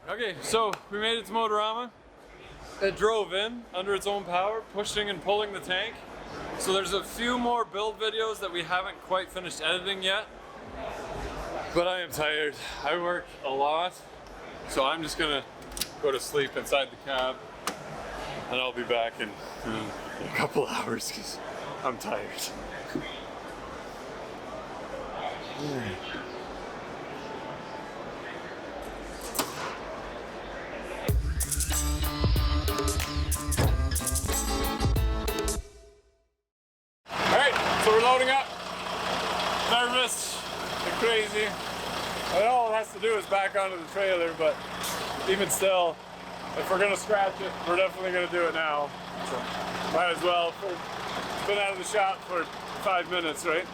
Okay, so we made it to Motorama. It drove in under its own power, pushing and pulling the tank. So there's a few more build videos that we haven't quite finished editing yet. But I am tired. I work a lot. So I'm just gonna go to sleep inside the cab. And I'll be back in a couple hours because I'm tired. So we're loading up. Nervous and crazy. And all it has to do is back onto the trailer, but even still, if we're gonna scratch it, we're definitely gonna do it now. So might as well. It's been out of the shop for 5 minutes, right?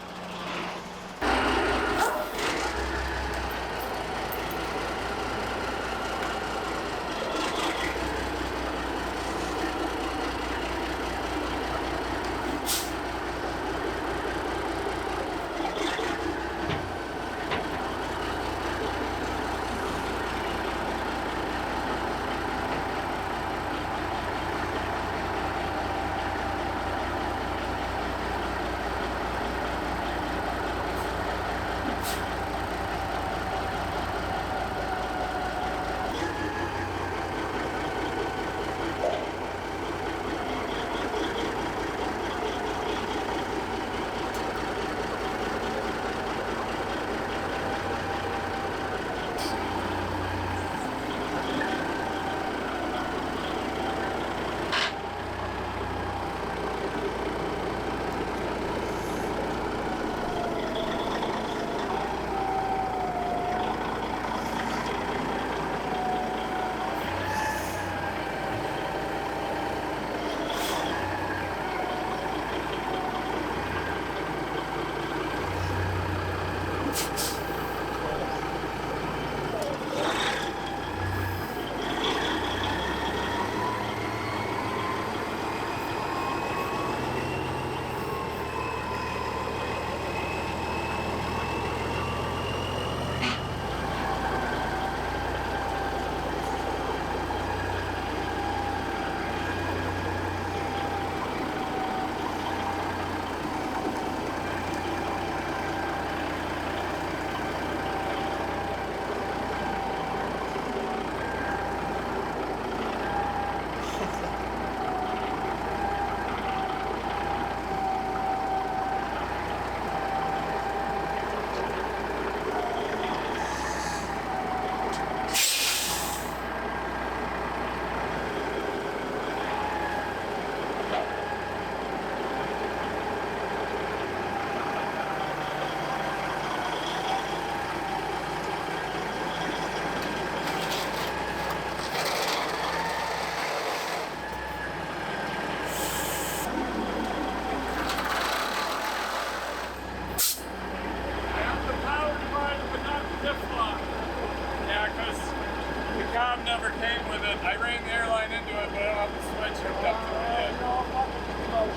Never came with it. I ran the airline into it, but I don't have the switch hooked up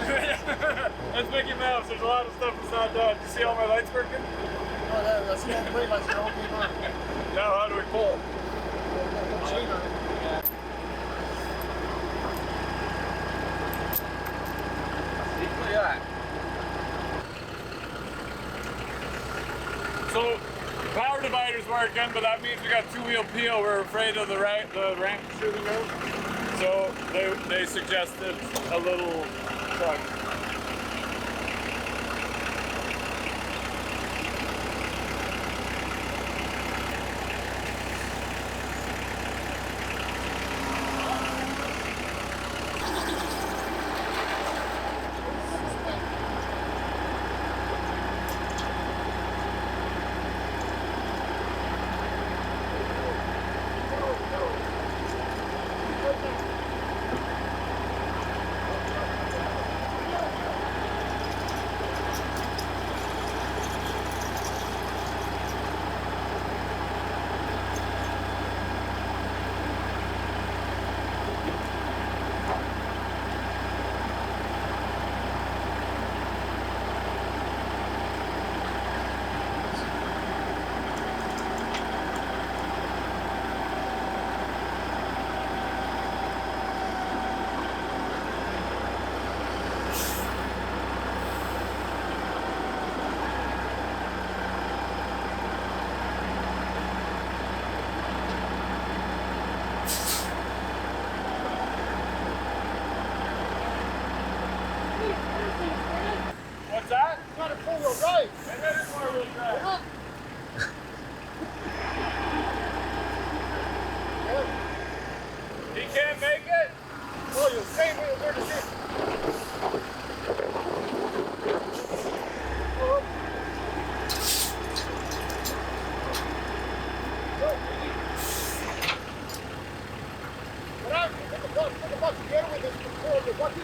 to it yet. That's Mickey Mouse. There's a lot of stuff that's not done. Do you see all my lights working? Oh, that's the only lights are all came on. Now how do we pull? Look at that. So power divider's working, but that means we got two-wheel peel. We're afraid of the ramp shooting out. So they suggested a little truck.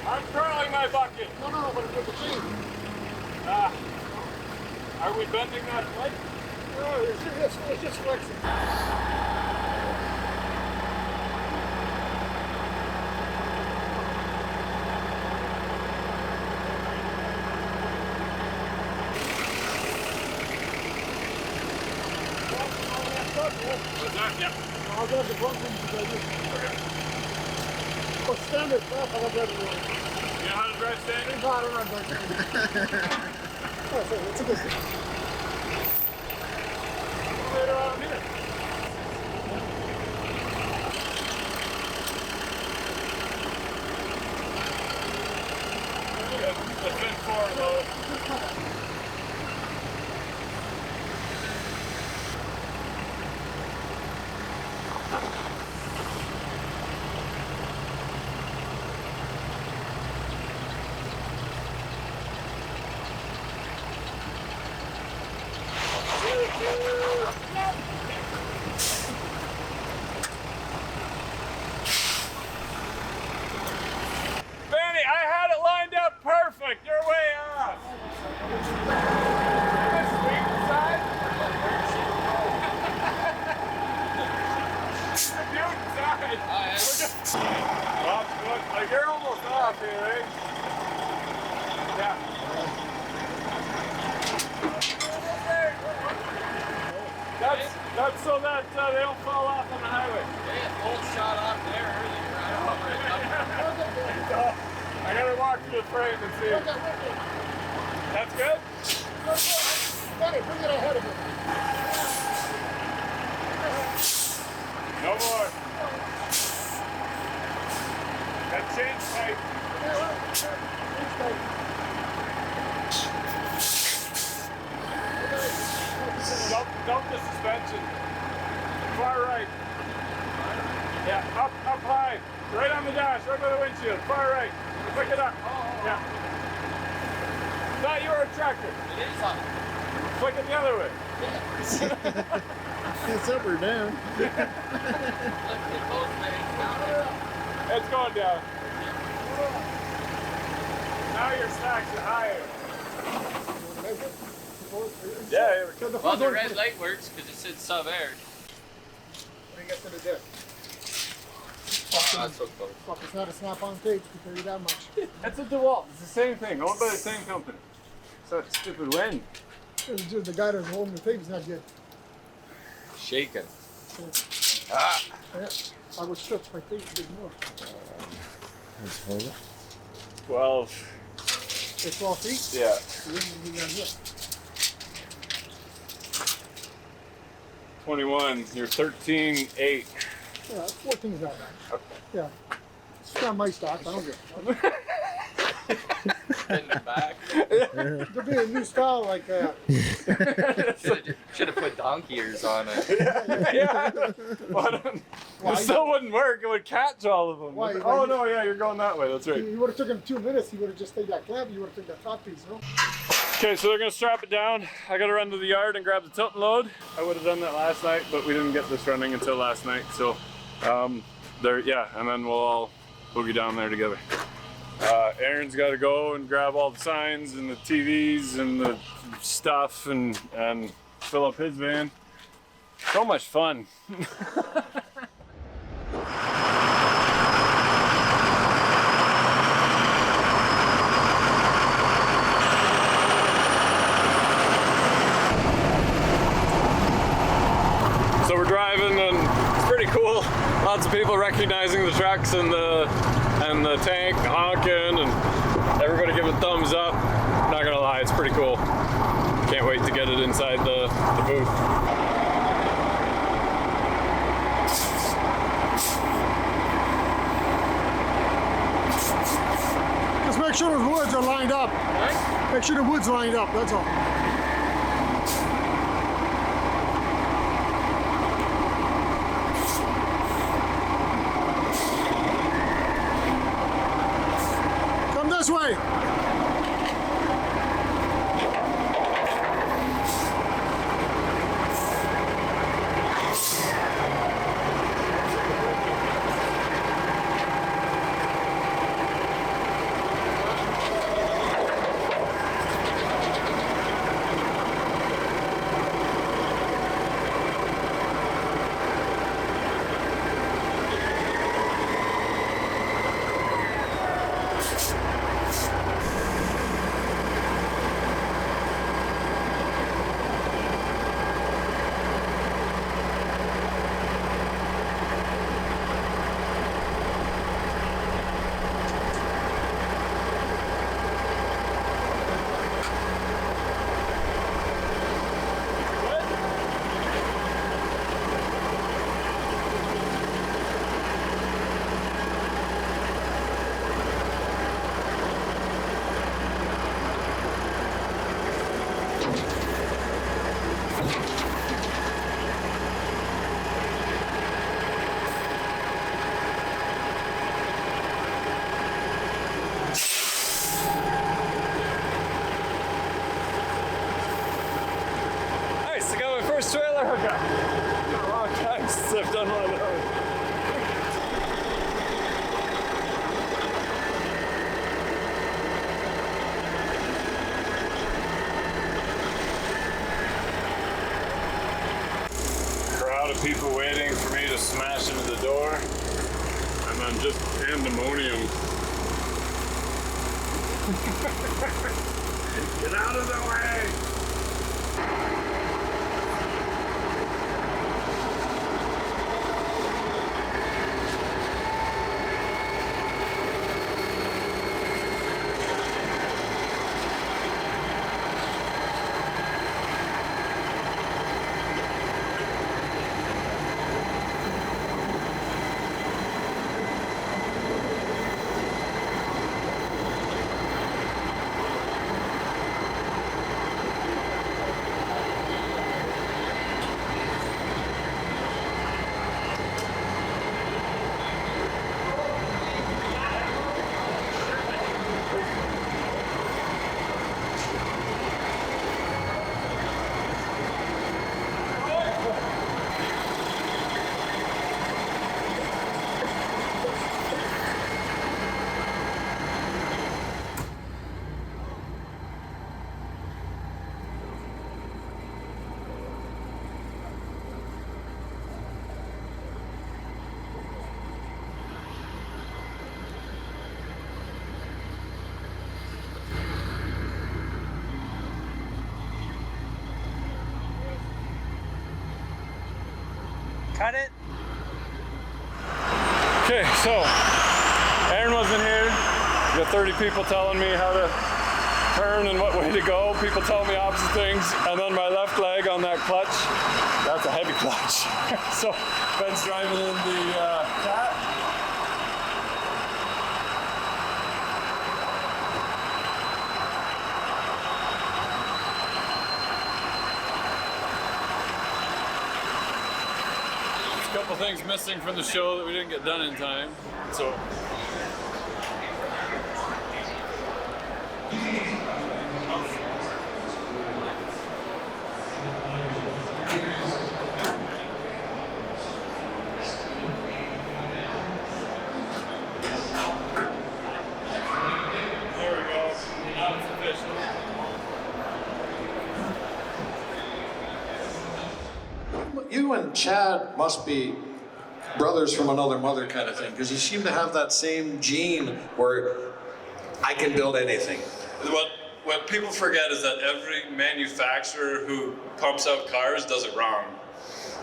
I'm curling my bucket. No, but it's with the chain. Are we bending that plate? No, it's just flexing. What's that? Yeah. I'll grab the front one because Okay. oh, standard crap, I'll grab it. You know how to drive standard? No, I don't know how to drive standard. It's a good thing. Later on here. It's been 4 though. Benny, I had it lined up perfect. You're way off. This sweet side. Dude, side. That's good. Like you're almost off here, right? Yeah. That's so that they don't fall off on the highway. Shot off there earlier. I gotta walk through the frame and see. That's good? Benny, bring it ahead of you. No more. That change pipe. Dump the suspension. Far right. Yeah, up high. Right on the dash, right by the windshield. Far right. Pick it up. Yeah. Thought you were a tractor. It is on. Flick it the other way. It's up or down. It's going down. Now your stacks are higher. Yeah, here we go. Well, the red light works because it said sub air. When you get to the deck. That's so close. Fuck, it's not a snap-on tape to tell you that much. That's a DeWalt. It's the same thing, owned by the same company. So that stupid wind. It's just the guy that's holding the tape is not good. Shaking. Yeah, I would stretch my tape a bit more. Let's hold it. 12. It's 12 feet? Yeah. So this is the one here. 21. You're 13.8. Yeah, 14 is not bad. Okay. Yeah. It's not my stock, I don't get it. In the back. There'll be a new style like Should have put donkey ears on it. Yeah. It still wouldn't work. It would catch all of them. Why? Oh, no, yeah, you're going that way. That's right. He would have took him 2 minutes, he would have just taken that clamp, he would have taken that top piece, no? Okay, so they're going to strap it down. I got to run to the yard and grab the tilt and load. I would have done that last night, but we didn't get this running until last night. So, yeah, and then we'll all boogie down there together. Aaron's got to go and grab all the signs and the TVs and the stuff and fill up his van. So much fun. So we're driving and it's pretty cool. Lots of people recognizing the trucks and the tank, honking, and everybody giving thumbs up. Not gonna lie, it's pretty cool. Can't wait to get it inside the booth. Just make sure the woods are lined up. What? Make sure the woods lined up, that's all. This way! First trailer hookup. It's been a long time since I've done one of those. Crowd of people waiting for me to smash into the door, and then just pandemonium. Get out of the way! Cut it. Okay, so Aaron wasn't here. You got 30 people telling me how to turn and what way to go. People telling me opposite things. And then my left leg on that clutch, that's a heavy clutch. So Ben's driving in the cat. Couple things missing from the show that we didn't get done in time. So there we go. Now it's official. You and Chad must be brothers from another mother kind of thing, because you seem to have that same gene where I can build anything. What people forget is that every manufacturer who pumps out cars does it wrong.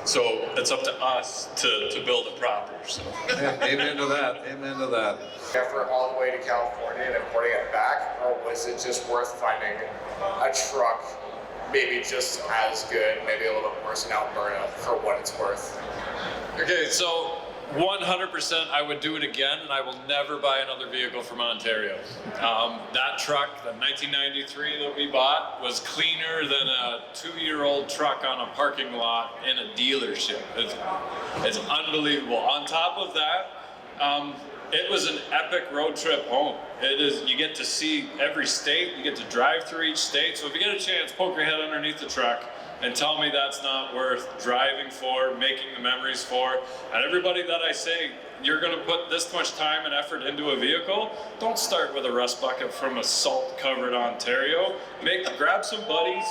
So it's up to us to build it proper. So. Hey, amen to that. Amen to that. Effort all the way to California and importing it back, or was it just worth finding a truck maybe just as good, maybe a little bit worse in Alberta for what it's worth? Okay, so 100% I would do it again, and I will never buy another vehicle from Ontario. That truck, the 1993 that we bought, was cleaner than a 2-year-old truck on a parking lot in a dealership. It's unbelievable. On top of that, It was an epic road trip home. It is. You get to see every state. You get to drive through each state. So if you get a chance, poke your head underneath the truck and tell me that's not worth driving for, making the memories for. And everybody that I say, you're gonna put this much time and effort into a vehicle, don't start with a rust bucket from a salt-covered Ontario. Grab some buddies,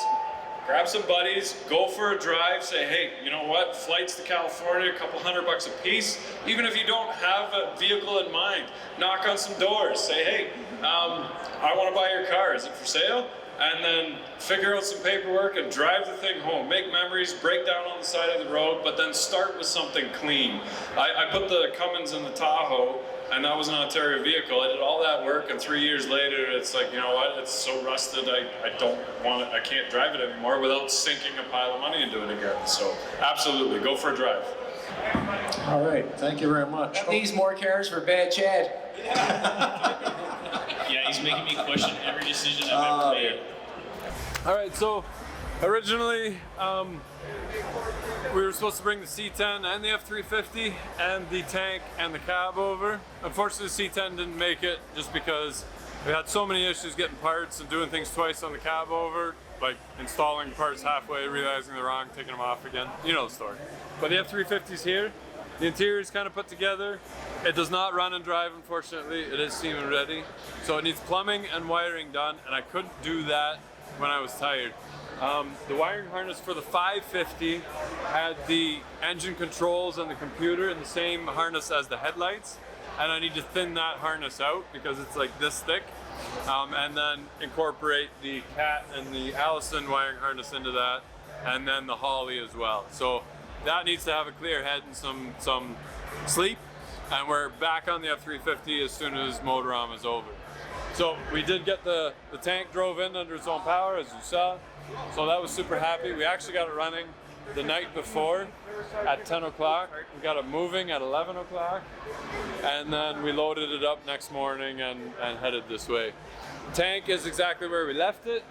go for a drive, say, hey, you know what, flights to California, a couple $100 a piece. Even if you don't have a vehicle in mind, knock on some doors, say, hey, I wanna buy your car, is it for sale? And then figure out some paperwork and drive the thing home. Make memories, break down on the side of the road, but then start with something clean. I put the Cummins in the Tahoe, and that was an Ontario vehicle. I did all that work, and 3 years later, it's like, you know what, it's so rusted, I can't drive it anymore without sinking a pile of money into it again. So absolutely, go for a drive. All right, thank you very much. That leaves more cars for bad Chad. Yeah, he's making me question every decision I've ever made. All right, so originally we were supposed to bring the C10 and the F350 and the tank and the cab over. Unfortunately, the C10 didn't make it just because we had so many issues getting parts and doing things twice on the cab over, like installing parts halfway, realizing they're wrong, taking them off again. You know the story. But the F350's here. The interior is kind of put together. It does not run and drive, unfortunately. It is steam and ready. So it needs plumbing and wiring done, and I couldn't do that when I was tired. The wiring harness for the 550 had the engine controls and the computer in the same harness as the headlights, and I need to thin that harness out because it's like this thick, and then incorporate the Cat and the Allison wiring harness into that, and then the Holly as well. So that needs to have a clear head and some sleep, and we're back on the F350 as soon as Motorama is over. So we did get the tank drove in under its own power, as you saw. So that was super happy. We actually got it running the night before at 10 o'clock. We got it moving at 11 o'clock. And then we loaded it up next morning and headed this way. The tank is exactly where we left it.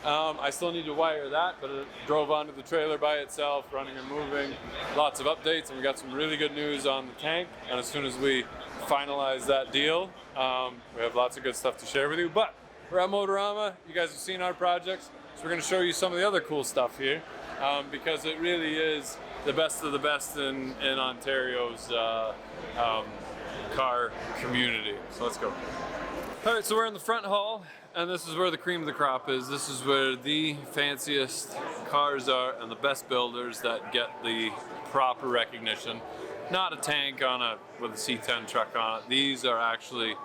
I still need to wire that, but it drove onto the trailer by itself, running and moving. Lots of updates, and we got some really good news on the tank. And as soon as we finalize that deal, we have lots of good stuff to share with you. But we're at Motorama. You guys have seen our projects, so we're going to show you some of the other cool stuff here, because it really is the best of the best in Ontario's car community. So let's go. All right, so we're in the front hall, and this is where the cream of the crop is. This is where the fanciest cars are and the best builders that get the proper recognition. Not a tank with a C10 truck on it. These are actually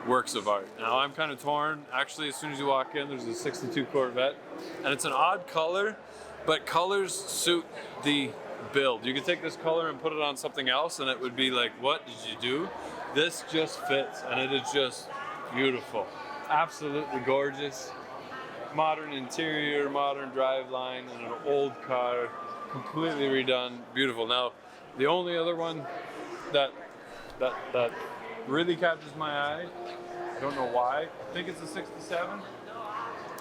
works of art. Now I'm kind of torn. Actually, as soon as you walk in, there's a 62 Corvette, and it's an odd color, but colors suit the build. You could take this color and put it on something else, and it would be like, what did you do? This just fits, and it is just beautiful. Absolutely gorgeous. Modern interior, modern driveline, and an old car, completely redone, beautiful. Now, the only other one that really catches my eye, I don't know why, I think it's a 67.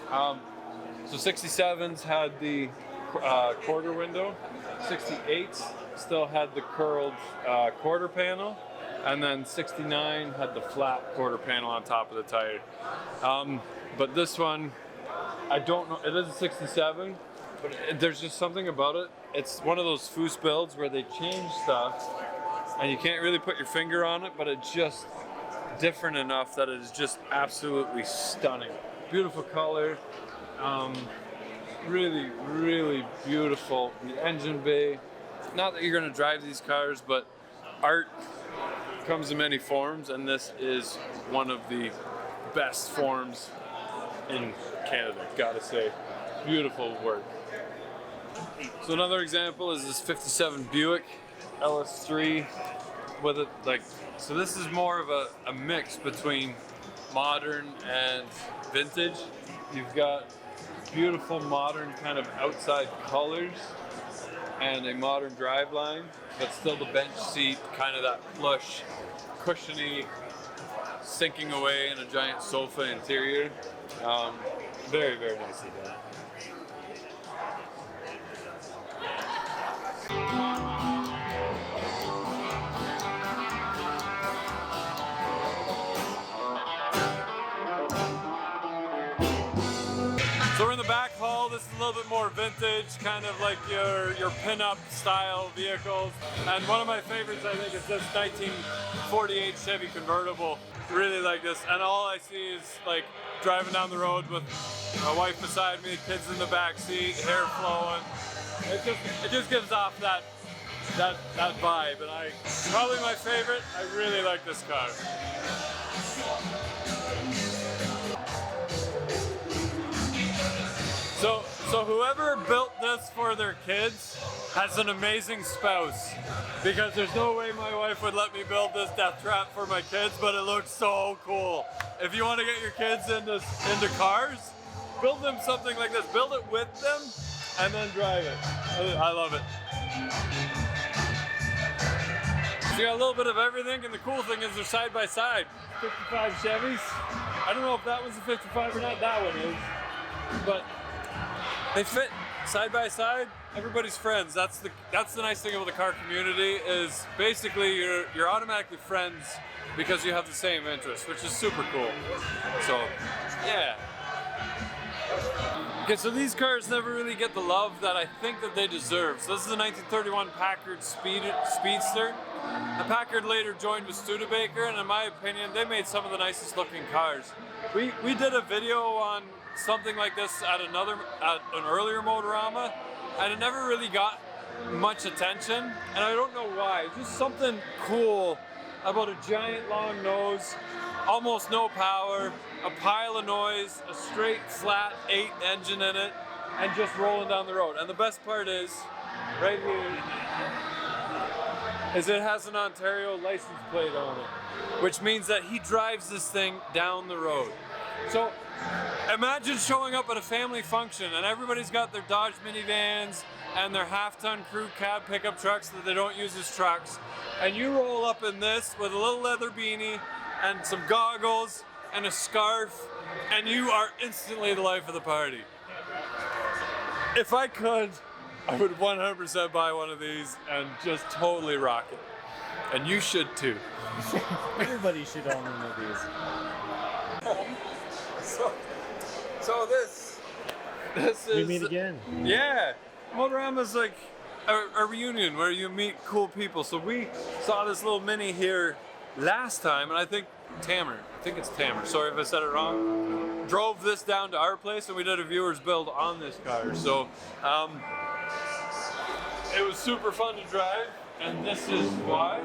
So 67s had the quarter window, 68s still had the curled quarter panel, and then 69 had the flat quarter panel on top of the tire. But this one, I don't know, it is a 67, but there's just something about it. It's one of those foose builds where they change stuff and you can't really put your finger on it, but it's just different enough that it is just absolutely stunning. Beautiful color, really, really beautiful. The engine bay, not that you're gonna drive these cars, but art comes in many forms, and this is one of the best forms in Canada, gotta say. Beautiful work. So another example is this 57 Buick LS3 with it, so this is more of a mix between modern and vintage. You've got beautiful modern kind of outside colors and a modern driveline, but still the bench seat, kind of that plush, cushiony, sinking away in a giant sofa interior. Very, very nicely done. little bit more vintage, kind of like your pinup style vehicles. And one of my favorites, I think, is this 1948 Chevy convertible. Really like this. And all I see is like driving down the road with my wife beside me, kids in the back seat, hair flowing. It just gives off that vibe, and probably my favorite. I really like this car. So whoever built this for their kids has an amazing spouse, because there's no way my wife would let me build this death trap for my kids, but it looks so cool. If you want to get your kids into cars, build them something like this. Build it with them and then drive it. I love it. So you got a little bit of everything, and the cool thing is they're side by side. 55 Chevys. I don't know if that one's a 55 or not. That one is. But they fit side by side. Everybody's friends. That's the nice thing about the car community, is basically you're automatically friends because you have the same interests, which is super cool. So yeah. Okay, so these cars never really get the love that I think that they deserve. So this is the 1931 Packard Speedster. The Packard later joined with Studebaker, and in my opinion, they made some of the nicest looking cars. We did a video on something like this at an earlier Motorama, and it never really got much attention, and I don't know why. It's just something cool about a giant long nose, almost no power, a pile of noise, a straight flat 8 engine in it, and just rolling down the road. And the best part is, right here, is it has an Ontario license plate on it, which means that he drives this thing down the road. So imagine showing up at a family function and everybody's got their Dodge minivans and their half-ton crew cab pickup trucks that they don't use as trucks, and you roll up in this with a little leather beanie and some goggles and a scarf, and you are instantly the life of the party. If I could, I would 100% buy one of these and just totally rock it. And you should too. Everybody should own one of these. So this is... We meet again. Yeah. Motorama's like a reunion where you meet cool people. So we saw this little Mini here last time, and I think it's Tamer, sorry if I said it wrong, drove this down to our place and we did a viewer's build on this car. So it was super fun to drive, and this is why.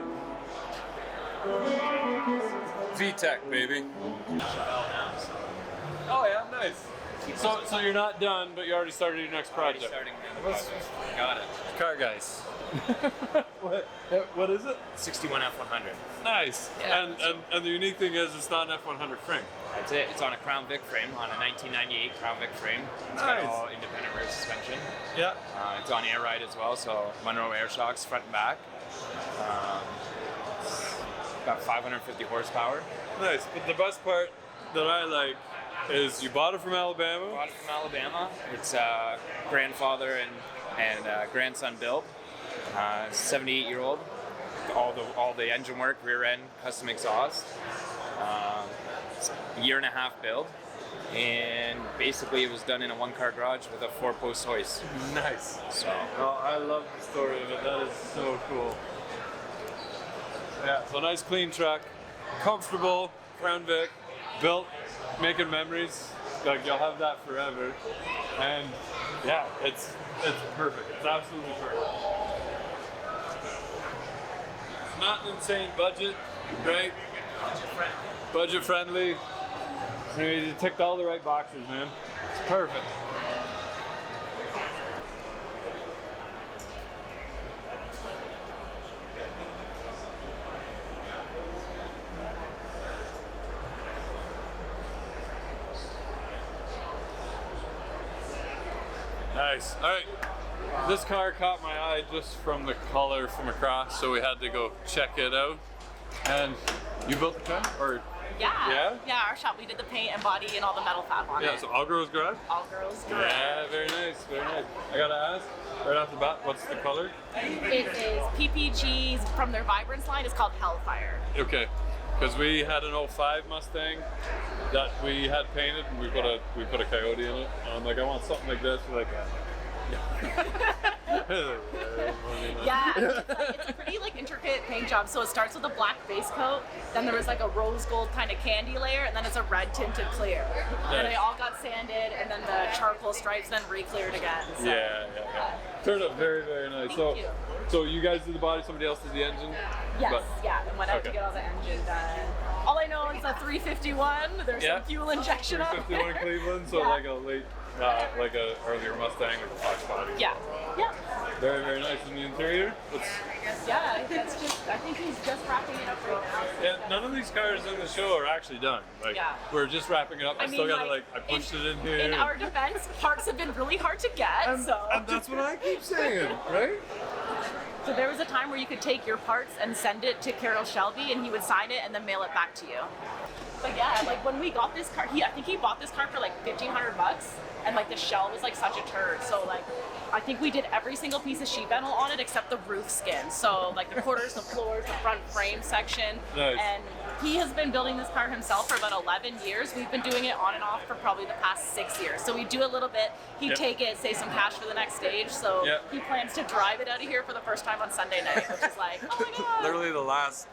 VTEC, baby. Oh yeah, nice. So you're not done, but you already started your next project. Got it. Car guys. What is it? 61 F100. Nice. Yeah. And the unique thing is it's not an F100 frame. That's it. It's on a Crown Vic frame, on a 1998 Crown Vic frame. It's Nice. got all independent rear suspension. Yeah. It's on air ride as well, so Monroe air shocks front and back. Got 550 horsepower. Nice. But the best part that I like is you bought it from Alabama. Bought it from Alabama. It's grandfather and grandson built. 78-year-old. All the engine work, rear end, custom exhaust. It's a 1.5-year build, and basically it was done in a one-car garage with a 4-post hoist. Nice. So Oh, I love the story of it. That is so cool. Yeah, so nice clean truck, comfortable, Crown Vic, built, making memories. Like you'll have that forever. And yeah, it's perfect. It's absolutely perfect. It's not an insane budget, right? Budget friendly. You ticked all the right boxes, man. It's perfect. Nice. All right. This car caught my eye just from the color from across, so we had to go check it out. And you built the car, or? Yeah. Yeah, our shop. We did the paint and body and all the metal fab on it. Yeah. So all girls garage. All girls garage. Yeah. Very nice. Very nice. I gotta ask right off the bat, what's the color? It is PPG's from their Vibrance line. It's called Hellfire. Okay. because we had an '05 Mustang that we had painted, and we put a Coyote in it. And I'm like, I want something like this. We're like, Yeah, it's a pretty like intricate paint job. So it starts with a black base coat, then there was like a rose gold kind of candy layer, and then it's a red tinted clear. And they all got sanded, and then the charcoal stripes then re-cleared again. So. Yeah. Turned out very, very nice. Thank you. So you guys did the body, somebody else did the engine? Yes, and went out to get all the engine done. All I know is a 351. There's some fuel injection on it. 351 Cleveland, so like a late, like a earlier Mustang with a Fox body. Yeah. Very, very nice in the interior. I think he's just wrapping it up right now. Yeah, none of these cars in the show are actually done. Like, we're just wrapping it up. I still gotta I pushed it in here. In our defense, parts have been really hard to get, and that's what I keep saying, right? So there was a time where you could take your parts and send it to Carol Shelby, and he would sign it and then mail it back to you. But yeah, like when we got this car, I think he bought this car for like $1,500, and like the shell was like such a turd. So like, I think we did every single piece of sheet metal on it except the roof skin. So like the quarters, the floors, the front frame section. Nice. And he has been building this car himself for about 11 years. We've been doing it on and off for probably the past 6 years. So we do a little bit. He'd take it, save some cash for the next stage. So he plans to drive it out of here for the first time on Sunday night, which is like, oh my God. Literally the last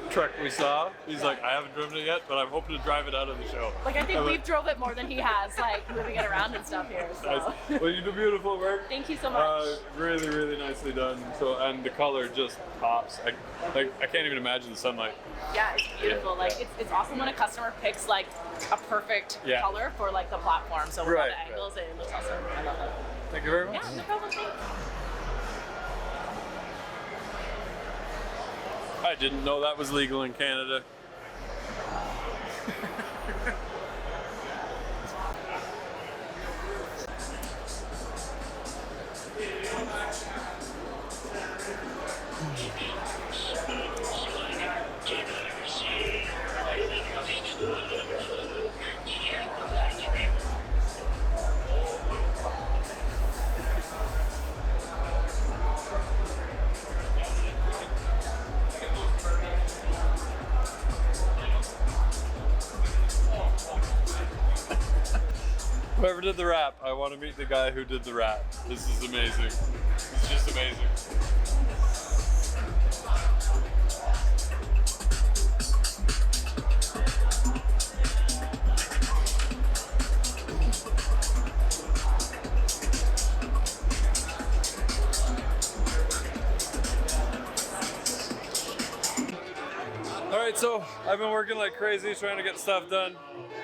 truck we saw, he's like, I haven't driven it yet, but I'm hoping to drive it out of the show. Like, I think we've drove it more than he has, like, moving it around and stuff here, so. Nice. Well, you do beautiful work. Thank you so much. Really, really nicely done. So, and the color just pops. I can't even imagine the sunlight. Yeah, it's beautiful. Like, it's awesome when a customer picks, like, a perfect color for, like, the platform. So with all the angles, it looks awesome. I love it. Thank you very much. Yeah, no problem. Thanks. I didn't know that was legal in Canada. Whoever did the rap, I want to meet the guy who did the rap. This is amazing. It's just amazing. Alright, so I've been working like crazy trying to get stuff done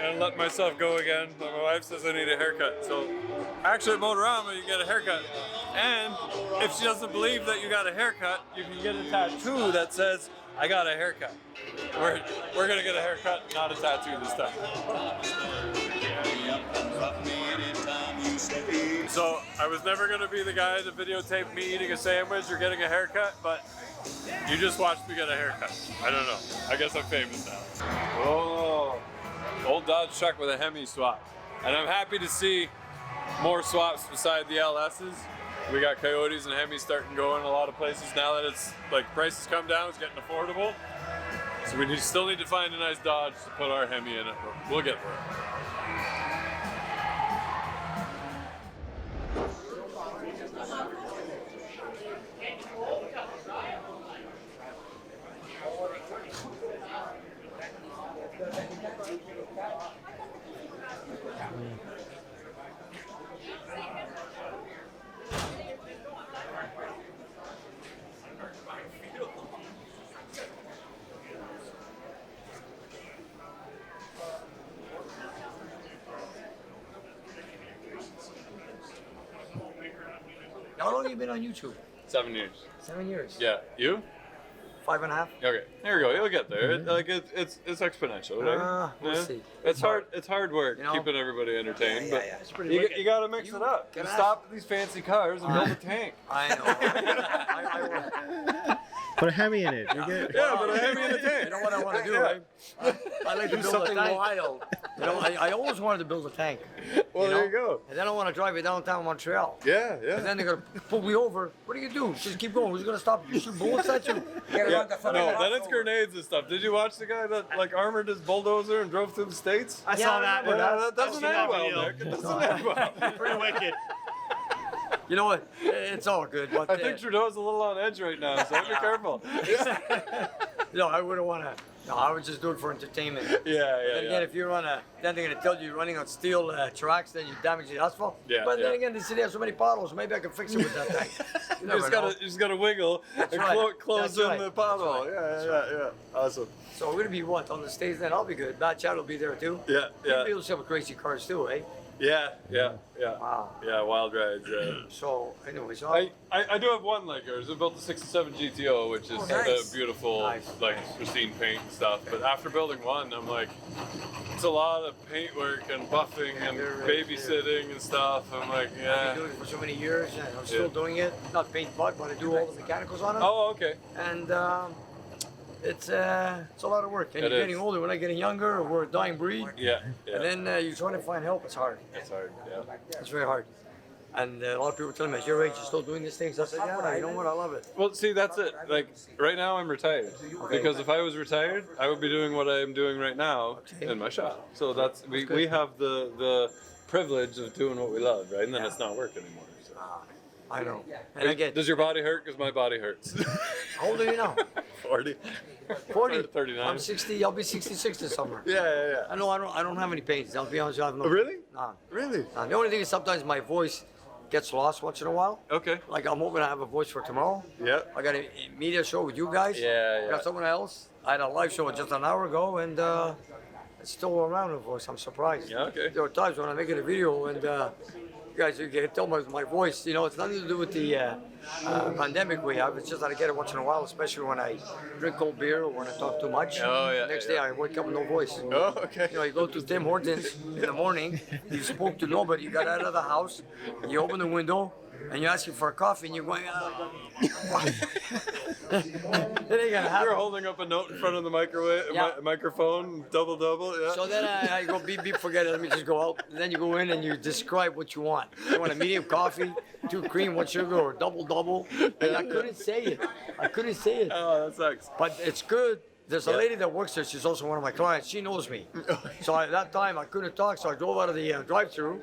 and let myself go again. But my wife says I need a haircut. So actually at Motorama you get a haircut. And if she doesn't believe that you got a haircut, you can get a tattoo that says, I got a haircut. We're gonna get a haircut, not a tattoo this time. So I was never gonna be the guy to videotape me eating a sandwich or getting a haircut, but you just watched me get a haircut. I don't know. I guess I'm famous now. Oh, old Dodge truck with a Hemi swap. And I'm happy to see more swaps beside the LS's. We got Coyotes and Hemis starting going a lot of places now that it's like prices come down, it's getting affordable. So we still need to find a nice Dodge to put our Hemi in it. We'll get there. How long have you been on YouTube? 7 years. 7 years. Yeah. You? 5.5. Okay. There we go. You'll get there. It's exponential, right? We'll see. It's hard. It's hard work You know? keeping everybody entertained. but It's pretty you got to mix it up. can You I- stop these fancy cars and build a tank. I know. I Put a Hemi in it. You're good. Yeah, but a Hemi in a tank. You know what I want to do, right? I like to do something wild. You know, I always wanted to build a tank. Well, know? there you go. And then I want to drive it downtown Montreal. Yeah, And yeah. then they're going to pull me over. What do you do? Just keep going. Who's going to stop you? Shoot bullets at you? No, then it's grenades and stuff. Did you watch the guy that like armored his bulldozer and drove through the States? I saw that. Yeah, that doesn't I've seen end that well, video. Nick. It doesn't end well. Pretty wicked. You know what? It's all good. But I think Trudeau's a little on edge right now, so be careful. no, I wouldn't want to. No, I would just do it for entertainment. Yeah, Then again, if you're on then they're gonna tell you you're running on steel tracks, then you damage the asphalt. Yeah, But then yeah. again, they say they have so many potholes, maybe I can fix it with that thing. You You never just know. gotta, you just gotta wiggle and right. close That's in right. the pothole. That's Yeah. Awesome. So we're gonna be what on the stage then? I'll be good. Bad Chad will be there too. Yeah, yeah, People have crazy cars too, eh? yeah. Wow. Yeah, wild rides. So anyway, so I do have one like yours. I built the 67 GTO, which is nice. beautiful, Nice. like pristine paint and stuff. But after building one, I'm like, it's a lot of paint work and buffing and babysitting and stuff. I'm like, I've yeah. been doing it for so many years, and I'm still doing it. Not paint but I do all the mechanicals on it. Oh, okay. And it's a lot of work. And It you're is. getting older. We're not getting younger. We're a dying breed. Yeah, And then you're trying to find help. It's hard. It's hard. Yeah. It's very hard. And a lot of people tell me, at your age, you're still doing these things. I said, yeah, you know what? I love it. Well, see, that's it. Like right now, I'm retired because if I was retired, I would be doing what I am doing right now in my shop. So that's we have the privilege of doing what we love, right? And then it's not work anymore. So. I know. And I get. Does your body hurt? Because my body hurts. How old are you now? 40. 40. 39. I'm 60. I'll be 66 this summer. Yeah. I know. I don't have any pains. I'll be honest. I have no. Oh, really? Nah. Really? Nah. The only thing is sometimes my voice gets lost once in a while. Okay. Like I'm hoping to have a voice for tomorrow. Yeah. I got a media show with you guys. Yeah. I got someone else. I had a live show just an hour ago, and it's still around, of course. I'm surprised. Yeah, okay. There were times when I'm making a video, and you guys, you can tell my voice. You know, it's nothing to do with the pandemic we have. It's just that I get it once in a while, especially when I drink cold beer or when I talk too much. Oh, yeah, Next yeah. day, I wake up with no voice. Oh, okay. You know, you go to Tim Hortons in the morning, you spoke to nobody, you got out of the house, you open the window, and you're asking for a coffee, and you're going, It ain't gonna happen. You're holding up a note in front of the microwave, Yeah. microphone, double. Yeah. So then I go beep beep, forget it. Let me just go out. And then you go in and you describe what you want. You want a medium coffee, 2 cream, 1 sugar, or double. And I couldn't say it. Oh, that sucks. But it's good. There's a lady that works there. She's also one of my clients. She knows me. So at that time I couldn't talk. So I drove out of the drive-through,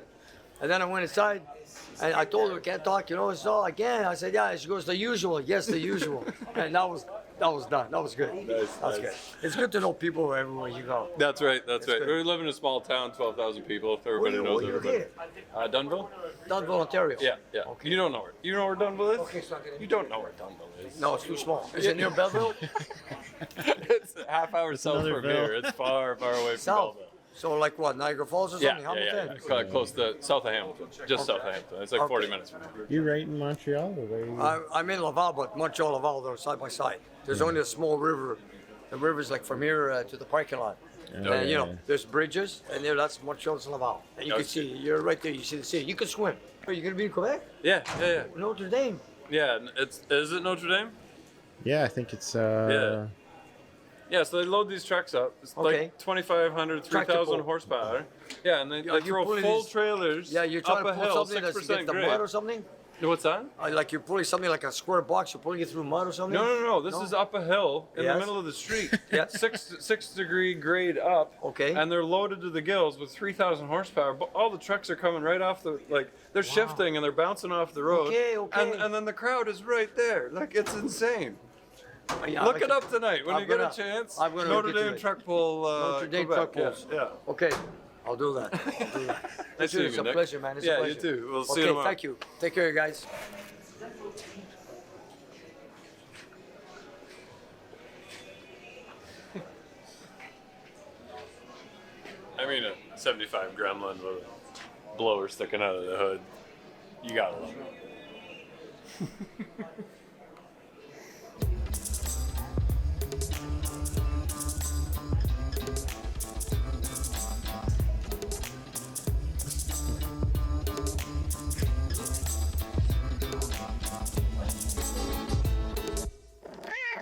and then I went inside. And I told her, I can't talk, it's all again. I said, yeah. She goes, the usual. Yes, the usual. And that was done. That was good. Nice, That's nice. good. It's good to know people everywhere you go. That's right. That's right. good. We live in a small town, 12,000 people. If everybody knows Where you everybody. located? Dunville? Dunville, Ontario. Yeah. Okay. You don't know where. You know where Dunville is? Okay, so I can- You don't know where Dunville is. No, it's too small. Is it near Belleville? It's a half hour south Another from Ville. here. It's far away from South. Belleville. So like what, Niagara Falls or Yeah, something? Hamilton? Close to south of Hamilton. Just south of Hamilton. It's like 40 minutes from here. You right in Montreal or where you? I'm in Laval, but Montreal, Laval, they're side by side. There's only a small river. The river's like from here to the parking lot. And you know, there's bridges, and that's Montreal's Laval. And you can Okay. see, you're right there, you see the city. You can swim. Are you gonna be in Quebec? Yeah. Notre Dame. Yeah. Is it Notre Dame? Yeah, I think it's. Yeah, so they load these trucks up. It's Okay. like 2,500, Tractor 3,000 pull. horsepower. Yeah, and they Are you throw pulling full these- trailers Yeah, you're trying up to a pull hill, something that's 6% against the grade. mud or something? What's that? Like you're pulling something like a square box, you're pulling it through mud or something? No. This No? is up a hill in the Yes. middle of the street. Yeah. 6 degree grade up. Okay. And they're loaded to the gills with 3,000 horsepower. But all the trucks are coming right off they're shifting and they're bouncing off the road. Okay. And then the crowd is right there. Like, it's insane. Yeah, Look like it up tonight when I'm you get gonna- a chance. I'm gonna Notre look into Dame it. truck pull. Notre Dame Quebec. truck pulls. Yeah. Okay, I'll do that. Nice seeing It's you, a Nick. pleasure, man. It's Yeah, a you pleasure. too. We'll see Okay, you tomorrow. thank you. Take care, guys. I mean, a 75 Gremlin with a blower sticking out of the hood. You gotta love it.